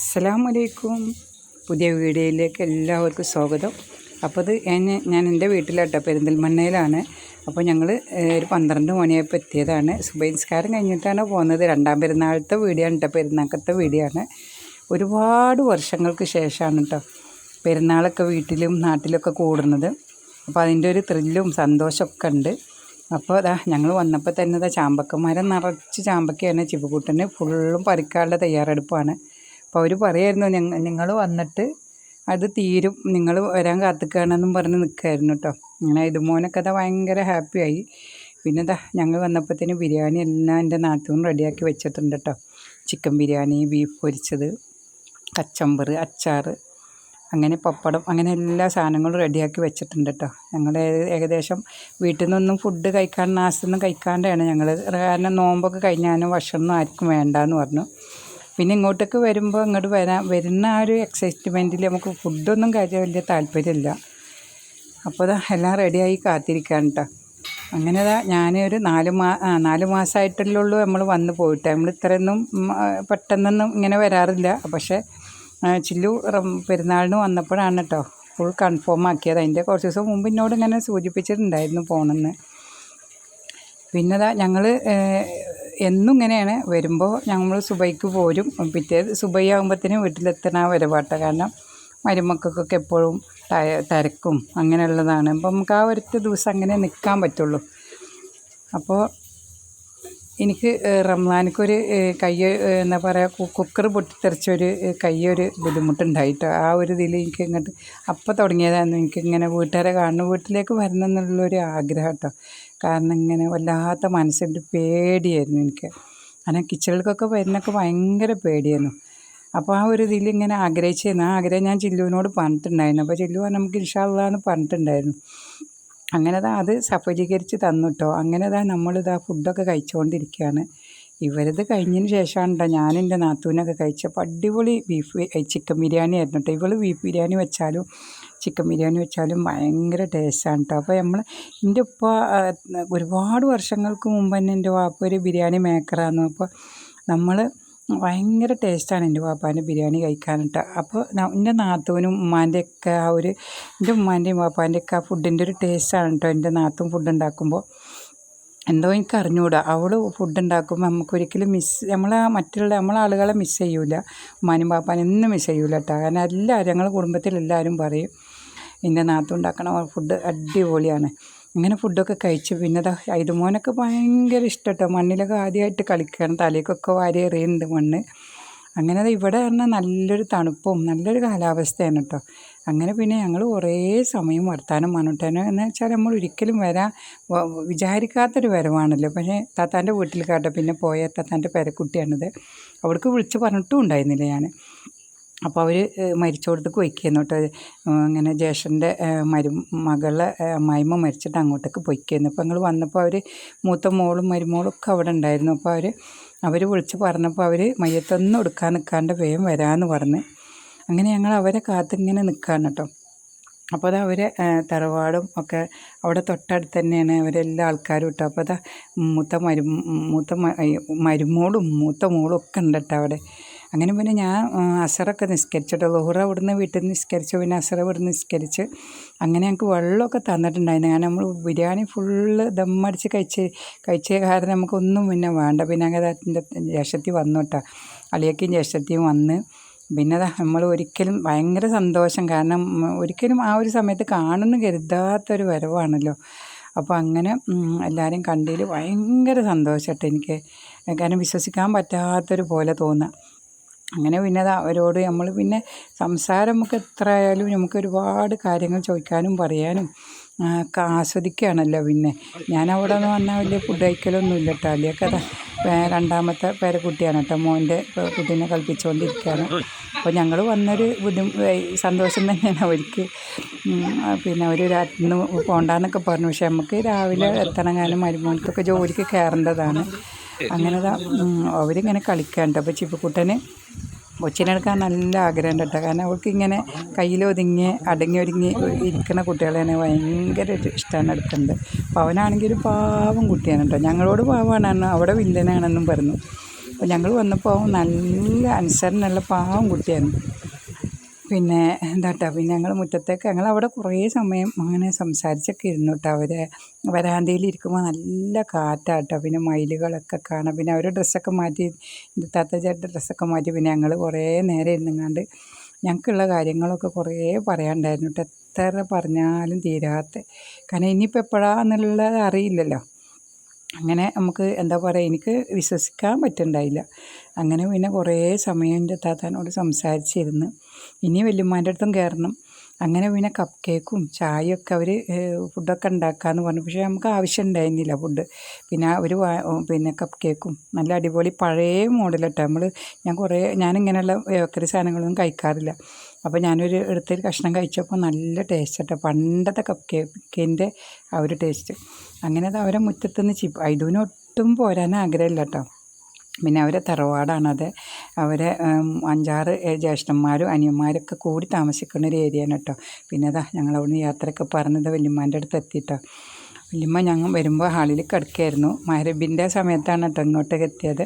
അസ്സലാമലൈക്കും. പുതിയ വീഡിയോയിലേക്ക് എല്ലാവർക്കും സ്വാഗതം. അപ്പോൾ ഞാൻ എൻ്റെ വീട്ടിലാട്ടോ, പെരിന്തൽമണ്ണയിലാണ്. അപ്പോൾ ഞങ്ങൾ ഒരു 12 മണിയായപ്പോൾ എത്തിയതാണ്. സുബഹി നിസ്കാരം കഴിഞ്ഞിട്ടാണ് പോകുന്നത്. രണ്ടാം പെരുന്നാളത്തെ വീഡിയോ ആണ് കേട്ടോ, പെരുന്നാളത്തെ വീഡിയോ ആണ്. ഒരുപാട് വർഷങ്ങൾക്ക് ശേഷമാണ് കേട്ടോ പെരുന്നാളൊക്കെ വീട്ടിലും നാട്ടിലൊക്കെ കൂടുന്നത്. അപ്പോൾ അതിൻ്റെ ഒരു ത്രില്ലും സന്തോഷമൊക്കെ ഉണ്ട്. അപ്പോൾ ഞങ്ങൾ വന്നപ്പോൾ തന്നെ ചാമ്പക്കന്മാരെ നിറച്ച് ചാമ്പക്കയാണ്. ചിപ്പുക്കുട്ടന് ഫുള്ളും പറിക്കാനുള്ള തയ്യാറെടുപ്പാണ്. അപ്പോൾ അവർ പറയായിരുന്നു, നിങ്ങൾ വന്നിട്ട് അത് തീരും, നിങ്ങൾ വരാൻ കാത്തിക്കുകയാണെന്നും പറഞ്ഞ് നിൽക്കുമായിരുന്നു കേട്ടോ. അങ്ങനെ ഇതുമോനൊക്കെ ഭയങ്കര ഹാപ്പിയായി. പിന്നെ ഞങ്ങൾ വന്നപ്പോഴത്തേന് ബിരിയാണി എല്ലാം എൻ്റെ നാത്തൂൻ റെഡിയാക്കി വെച്ചിട്ടുണ്ട് കേട്ടോ. ചിക്കൻ ബിരിയാണി, ബീഫ് പൊരിച്ചത്, കച്ചമ്പർ, അച്ചാർ, അങ്ങനെ പപ്പടം, അങ്ങനെ എല്ലാ സാധനങ്ങളും റെഡിയാക്കി വെച്ചിട്ടുണ്ട് കേട്ടോ. ഞങ്ങൾ ഏകദേശം വീട്ടിൽ നിന്നൊന്നും ഫുഡ് കഴിക്കാൻ നാസ്തൊന്നും കഴിക്കാണ്ടാണ് ഞങ്ങൾ. കാരണം നോമ്പൊക്കെ കഴിഞ്ഞാലും ഭക്ഷണം ആർക്കും വേണ്ടാന്ന് പറഞ്ഞു. പിന്നെ ഇങ്ങോട്ടേക്ക് വരുമ്പോൾ ഇങ്ങോട്ട് വരുന്ന ആ ഒരു എക്സൈറ്റ്മെൻറ്റിൽ നമുക്ക് ഫുഡൊന്നും കഴിക്കാൻ വലിയ താല്പര്യമില്ല. അപ്പോൾ എല്ലാം റെഡിയായി കാത്തിരിക്കുകയാണ് കേട്ടോ. അങ്ങനെ ഞാനൊരു 4 മാസമായിട്ടുള്ളൂ നമ്മൾ വന്ന് പോയിട്ട്. നമ്മൾ ഇത്രയൊന്നും പെട്ടെന്നൊന്നും ഇങ്ങനെ വരാറില്ല. പക്ഷേ ചില്ലു പെരുന്നാളിന് വന്നപ്പോഴാണ് കേട്ടോ ഫുൾ കൺഫേം ആക്കിയത്. അതിൻ്റെ കുറച്ച് ദിവസം മുമ്പ് എന്നോട് ഇങ്ങനെ സൂചിപ്പിച്ചിട്ടുണ്ടായിരുന്നു പോകണമെന്ന്. പിന്നെ ഞങ്ങൾ എന്നും ഇങ്ങനെയാണ്, വരുമ്പോൾ ഞങ്ങൾ സുബൈക്ക് പോരും. പിറ്റേ സുബൈ ആകുമ്പോഴത്തേനും വീട്ടിലെത്തണ വരവാട്ട. കാരണം മരുമക്കൾക്കൊക്കെ എപ്പോഴും തിരക്കും അങ്ങനെയുള്ളതാണ്. അപ്പം നമുക്ക് ആ ഒരൊറ്റ ദിവസം അങ്ങനെ നിൽക്കാൻ പറ്റുള്ളൂ. അപ്പോൾ എനിക്ക് റംസാനിക്കൊരു എന്താ പറയുക, കുക്കർ പൊട്ടിത്തെറിച്ചൊരു കയ്യൊരു ബുദ്ധിമുട്ടുണ്ടായിട്ടോ. ആ ഒരു ഇതിൽ എനിക്ക് ഇങ്ങോട്ട് അപ്പം തുടങ്ങിയതായിരുന്നു എനിക്കിങ്ങനെ വീട്ടുകാരെ കാണണം, വീട്ടിലേക്ക് വരണം എന്നുള്ളൊരു ആഗ്രഹം കേട്ടോ. കാരണം ഇങ്ങനെ വല്ലാത്ത മനസ്സിൻ്റെ പേടിയായിരുന്നു എനിക്ക്. അങ്ങനെ കിച്ചണിലേക്കൊക്കെ വരുന്നൊക്കെ ഭയങ്കര പേടിയായിരുന്നു. അപ്പോൾ ആ ഒരു ഇതിൽ ഇങ്ങനെ ആഗ്രഹിച്ചിരുന്നു. ആ ആഗ്രഹം ഞാൻ ചില്ലുവിനോട് പറഞ്ഞിട്ടുണ്ടായിരുന്നു. അപ്പോൾ ചില്ലു നമുക്ക് ഇൻഷാ അല്ലാഹ് എന്ന് പറഞ്ഞിട്ടുണ്ടായിരുന്നു. അങ്ങനെ അത് സഫലീകരിച്ച് തന്നു കേട്ടോ. അങ്ങനെ നമ്മളിതാ ഫുഡൊക്കെ കഴിച്ചുകൊണ്ടിരിക്കുകയാണ്. ഇവരത് കഴിഞ്ഞതിന് ശേഷമാണ് കേട്ടോ ഞാനെൻ്റെ നാത്തൂനൊക്കെ കഴിച്ചപ്പോൾ അടിപൊളി ചിക്കൻ ബിരിയാണി ആയിരുന്നു കേട്ടോ. ഇവൾ ബീഫ് ബിരിയാണി വെച്ചാലും ചിക്കൻ ബിരിയാണി വെച്ചാലും ഭയങ്കര ടേസ്റ്റാണ് കേട്ടോ. അപ്പോൾ എൻ്റെ ഉപ്പ ഒരുപാട് വർഷങ്ങൾക്ക് മുമ്പ് തന്നെ എൻ്റെ വാപ്പ ഒരു ബിരിയാണി മേക്കറായിരുന്നു. അപ്പോൾ നമ്മൾ ഭയങ്കര ടേസ്റ്റാണ് എൻ്റെ വാപ്പാൻ്റെ ബിരിയാണി കഴിക്കാനിട്ട്. അപ്പോൾ എൻ്റെ നാത്തൂനും ഉമ്മാൻ്റെയൊക്കെ ആ ഒരു, എൻ്റെ ഉമ്മാൻ്റെയും വാപ്പാൻ്റെയൊക്കെ ആ ഫുഡിൻ്റെ ഒരു ടേസ്റ്റാണ് കേട്ടോ. എൻ്റെ നാത്തൂൻ ഫുഡ് ഉണ്ടാക്കുമ്പോൾ എന്തോ എനിക്ക് അറിഞ്ഞുകൂടാ. അവൾ ഫുഡ് ഉണ്ടാക്കുമ്പോൾ നമുക്കൊരിക്കലും നമ്മളെ ആളുകളെ മിസ് ചെയ്യൂല. ഉമ്മാനും പാപ്പാനും ഒന്നും മിസ് ചെയ്യൂല കേട്ടോ. കാരണം എല്ലാവരും ഞങ്ങളുടെ കുടുംബത്തിലെല്ലാവരും പറയും എൻ്റെ നാത്തൂൻ ഉണ്ടാക്കണ ഫുഡ് അടിപൊളിയാണ്. അങ്ങനെ ഫുഡൊക്കെ കഴിച്ച് പിന്നെ ഇതുമോനൊക്കെ ഭയങ്കര ഇഷ്ടം കേട്ടോ. മണ്ണിലൊക്കെ ആദ്യമായിട്ട് കളിക്കുകയാണ്, തലയ്ക്കൊക്കെ വാരി എറിയുന്നുണ്ട് മണ്ണ്. അങ്ങനെ ഇവിടെ പറഞ്ഞാൽ നല്ലൊരു തണുപ്പും നല്ലൊരു കാലാവസ്ഥയാണ് കേട്ടോ. അങ്ങനെ പിന്നെ ഞങ്ങൾ കുറേ സമയം വർത്താനം പറഞ്ഞിട്ടാണ്. എന്ന് വെച്ചാൽ നമ്മൾ ഒരിക്കലും വിചാരിക്കാത്തൊരു വരവാണല്ലോ. പക്ഷേ താത്താൻ്റെ വീട്ടിൽ കേട്ടോ പിന്നെ പോയ താത്താൻ്റെ പേരക്കുട്ടിയാണിത്. അവിടേക്ക് വിളിച്ച് പറഞ്ഞിട്ടും ഉണ്ടായിരുന്നില്ല ഞാൻ. അപ്പോൾ അവർ മരിച്ചോടത്തേക്ക് വയ്ക്കുന്നു കേട്ടോ. ഇങ്ങനെ ജ്യേഷ്ഠൻ്റെ മകളെ അമ്മായിമ്മ മരിച്ചിട്ട് അങ്ങോട്ടേക്ക് പൊയ്ക്കുന്നു. അപ്പോൾ ഞങ്ങൾ വന്നപ്പോൾ അവർ മൂത്ത മോളും മരുമോളും ഒക്കെ അവിടെ ഉണ്ടായിരുന്നു. അപ്പോൾ അവർ വിളിച്ച് പറഞ്ഞപ്പോൾ അവർ മയ്യത്തൊന്നും എടുക്കാൻ നിൽക്കാണ്ട് വേഗം വരാമെന്ന് പറഞ്ഞ്. അങ്ങനെ ഞങ്ങൾ അവരെ കാത്തിങ്ങനെ നിൽക്കുകയാണ് കേട്ടോ. അപ്പോൾ അവരെ തറവാടും ഒക്കെ അവിടെ തൊട്ടടുത്ത് തന്നെയാണ് അവരെല്ലാ ആൾക്കാരും കേട്ടോ. അപ്പോൾ മൂത്ത മരുമോളും മൂത്ത മോളും ഒക്കെ ഉണ്ട് കേട്ടോ അവിടെ. അങ്ങനെ പിന്നെ ഞാൻ അസറൊക്കെ നിസ്കരിച്ചിട്ടോ. ളുഹർ അവിടുന്ന് വീട്ടിൽ നിന്ന് നിസ്കരിച്ചു, പിന്നെ അസറ ഇവിടുന്ന് നിസ്കരിച്ച്. അങ്ങനെ ഞങ്ങൾക്ക് വെള്ളമൊക്കെ തന്നിട്ടുണ്ടായിരുന്നു. കാരണം നമ്മൾ ബിരിയാണി ഫുള്ള് ദമ്മടിച്ച് കഴിച്ച കാരണം നമുക്കൊന്നും പിന്നെ വേണ്ട. പിന്നെ അങ്ങനെ എൻ്റെ ജ്യേഷ്ഠത്തി വന്നു കേട്ടോ, അളിയക്കും ജ്യേഷ്ഠത്തിയും വന്ന്. പിന്നെ നമ്മൾ ഒരിക്കലും ഭയങ്കര സന്തോഷം. കാരണം ഒരിക്കലും ആ ഒരു സമയത്ത് കാണുമെന്ന് കരുതാത്തൊരു വരവാണല്ലോ. അപ്പോൾ അങ്ങനെ എല്ലാവരും കണ്ടതിൽ ഭയങ്കര സന്തോഷം കേട്ടോ എനിക്ക്. കാരണം വിശ്വസിക്കാൻ പറ്റാത്തൊരു പോലെ തോന്നുക. അങ്ങനെ പിന്നെ അവരോട് നമ്മൾ പിന്നെ സംസാരം നമുക്ക് എത്ര ആയാലും നമുക്ക് ഒരുപാട് കാര്യങ്ങൾ ചോദിക്കാനും പറയാനും ഒക്കെ ആസ്വദിക്കുകയാണല്ലോ. പിന്നെ ഞാൻ അവിടെ നിന്ന് വന്നാൽ വലിയ ഫുഡ് കഴിക്കലൊന്നുമില്ല കേട്ടോ. അല്ലിയൊക്കെ രണ്ടാമത്തെ പേരക്കുട്ടിയാണ് കേട്ടോ. മോൻ്റെ കുട്ടീനെ കളിപ്പിച്ചുകൊണ്ടിരിക്കുകയാണ്. അപ്പോൾ ഞങ്ങൾ വന്നൊരു സന്തോഷം തന്നെയാണ് അവർക്ക്. പിന്നെ അവർ രാത്രി പോകണ്ടെന്നൊക്കെ പറഞ്ഞു. പക്ഷെ നമുക്ക് രാവിലെ എത്തണം, കാരണം മരുമോൻക്കൊക്കെ ജോലിക്ക് കയറേണ്ടതാണ്. അങ്ങനെ അവരിങ്ങനെ കളിക്കാനുണ്ട്. അപ്പോൾ ചിപ്പുക്കുട്ടന് കൊച്ചിനെടുക്കാൻ നല്ല ആഗ്രഹം കേട്ടോ. കാരണം അവൾക്ക് ഇങ്ങനെ കയ്യിലൊതുങ്ങി അടങ്ങി ഒരുങ്ങി ഇരിക്കുന്ന കുട്ടികളെയാണ് ഭയങ്കര ഇഷ്ടമാണ് എടുക്കുന്നത്. അപ്പോൾ അവനാണെങ്കിൽ ഒരു പാവം കുട്ടിയാണ് കേട്ടോ. ഞങ്ങളോട് പാവമാണ്, അവിടെ വില്ലനാണെന്നും പറഞ്ഞു. അപ്പോൾ ഞങ്ങൾ വന്നപ്പോൾ നല്ല അനുസരണയുള്ള പാവം കുട്ടിയാണ്. പിന്നെ എന്താട്ടോ, പിന്നെ ഞങ്ങൾ മുറ്റത്തേക്ക് ഞങ്ങളവിടെ കുറേ സമയം അങ്ങനെ സംസാരിച്ചൊക്കെ ഇരുന്നു കേട്ടോ. അവരെ വരാന്തയിൽ ഇരിക്കുമ്പോൾ നല്ല കാറ്റാട്ടോ. പിന്നെ മയിലുകളൊക്കെ കാണാം. പിന്നെ അവരുടെ ഡ്രസ്സൊക്കെ മാറ്റി, എൻ്റെ താത്തച്ചേട്ടൻ്റെ ഡ്രസ്സൊക്കെ മാറ്റി പിന്നെ ഞങ്ങൾ കുറേ നേരം ഇരുന്നുങ്ങാണ്ട് ഞങ്ങൾക്കുള്ള കാര്യങ്ങളൊക്കെ കുറേ പറയാനുണ്ടായിരുന്നു കേട്ടോ. എത്ര പറഞ്ഞാലും തീരാത്ത, കാരണം ഇനിയിപ്പോൾ എപ്പോഴാണെന്നുള്ളത് അറിയില്ലല്ലോ. അങ്ങനെ നമുക്ക് എന്താ പറയുക, എനിക്ക് വിശ്വസിക്കാൻ പറ്റുന്നുണ്ടായില്ല. അങ്ങനെ പിന്നെ കുറേ സമയം എൻ്റെ താത്താനോട് സംസാരിച്ചിരുന്ന് ഇനി വല്യമ്മാൻ്റെ അടുത്തും കയറണം. അങ്ങനെ പിന്നെ കപ്പ് കേക്കും ചായയൊക്കെ അവർ ഫുഡൊക്കെ ഉണ്ടാക്കാമെന്ന് പറഞ്ഞു. പക്ഷേ നമുക്ക് ആവശ്യം ഉണ്ടായിരുന്നില്ല ഫുഡ്. പിന്നെ അവർ പിന്നെ കപ്പ് കേക്കും നല്ല അടിപൊളി പഴയ മോഡലിട്ടോ. ഞാനിങ്ങനെയുള്ള ബേക്കറി സാധനങ്ങളൊന്നും കഴിക്കാറില്ല. അപ്പോൾ ഞാനൊരു എടുത്തൊരു കഷ്ണം കഴിച്ചപ്പോൾ നല്ല ടേസ്റ്റ് കേട്ടോ. പണ്ടത്തെ കപ്പ് കേക്കിൻ്റെ ആ ഒരു ടേസ്റ്റ്. അങ്ങനെ അത് അവരെ മുറ്റത്തുനിന്ന് ഐദുവിന് ഒട്ടും പോരാൻ ആഗ്രഹമില്ല കേട്ടോ. പിന്നെ അവരെ തറവാടാണത്. അവരെ 5-6 ജ്യേഷ്ഠന്മാരും അനിയന്മാരൊക്കെ കൂടി താമസിക്കുന്ന ഒരു ഏരിയയാണ് കേട്ടോ. പിന്നെ ഞങ്ങളവിടുന്ന് യാത്രയൊക്കെ പറഞ്ഞത് വല്യമ്മാൻ്റെ അടുത്ത് എത്തിയിട്ടോ. വല്യമ്മ ഞങ്ങൾ വരുമ്പോൾ ഹാളിൽ കിടക്കുകയായിരുന്നു. മഗ്‌രിബിൻ്റെ സമയത്താണ് കേട്ടോ ഇങ്ങോട്ടേക്ക് എത്തിയത്.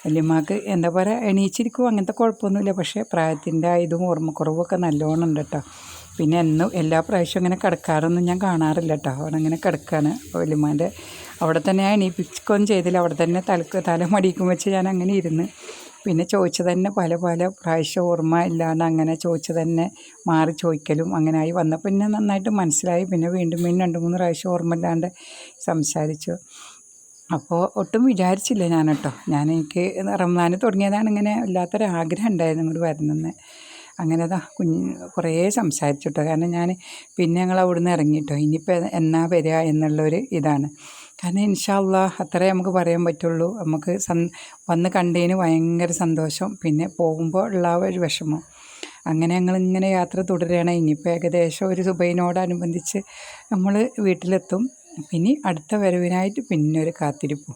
വല്യമ്മക്ക് എന്താ പറയുക, എണീച്ചിരിക്കും, അങ്ങനത്തെ കുഴപ്പമൊന്നുമില്ല. പക്ഷേ പ്രായത്തിൻ്റെ ഇതും ഓർമ്മക്കുറവൊക്കെ നല്ലോണം ഉണ്ട് കേട്ടോ. പിന്നെ എല്ലാ പ്രാവശ്യവും ഇങ്ങനെ കിടക്കാറൊന്നും ഞാൻ കാണാറില്ല കേട്ടോ. അവിടെ അങ്ങനെ കിടക്കുകയാണ്. അപ്പോൾ വല്യമ്മാൻ്റെ അവിടെ തന്നെ ഞാൻ എണീപ്പിക്കുകയൊന്നും ചെയ്തില്ല. അവിടെ തന്നെ തല മടിക്കും വെച്ച് ഞാൻ അങ്ങനെ ഇരുന്ന്. പിന്നെ ചോദിച്ചത് തന്നെ പല പ്രാവശ്യം ഓർമ്മ ഇല്ലാണ്ട് അങ്ങനെ ചോദിച്ചത് തന്നെ മാറി ചോദിക്കലും അങ്ങനെ ആയി വന്നപ്പോൾ പിന്നെ നന്നായിട്ട് മനസ്സിലായി. പിന്നെ വീണ്ടും 2-3 പ്രാവശ്യം ഓർമ്മ ഇല്ലാണ്ട് സംസാരിച്ചു. അപ്പോൾ ഒട്ടും വിചാരിച്ചില്ല ഞാൻ കേട്ടോ. എനിക്ക് റംസാൻ തുടങ്ങിയതാണ്, ഇങ്ങനെ വല്ലാത്തൊരാഗ്രഹം ഉണ്ടായിരുന്നു ഇങ്ങോട്ട് വരണമെന്ന്. അങ്ങനെ കുറേ സംസാരിച്ചു കേട്ടോ. കാരണം പിന്നെ ഞങ്ങൾ അവിടുന്ന് ഇറങ്ങിയിട്ടോ. ഇനിയിപ്പോൾ എന്നാ വരിക എന്നുള്ളൊരു ഇതാണ്. കാരണം ഇൻഷാ അല്ലാഹ് അത്രേ നമുക്ക് പറയാൻ പറ്റുള്ളൂ. നമുക്ക് വന്ന് കണ്ടതിന് ഭയങ്കര സന്തോഷം, പിന്നെ പോകുമ്പോൾ ഉള്ള ഒരു വിഷമം. അങ്ങനെ ഞങ്ങളിങ്ങനെ യാത്ര തുടരുകയാണ്. ഇനിയിപ്പോൾ ഏകദേശം ഒരു സുബഹിനോടനുബന്ധിച്ച് നമ്മൾ വീട്ടിലെത്തും. പിന്നെ അടുത്ത വരവിനായിട്ട് പിന്നെ ഒരു കാത്തിരിപ്പും.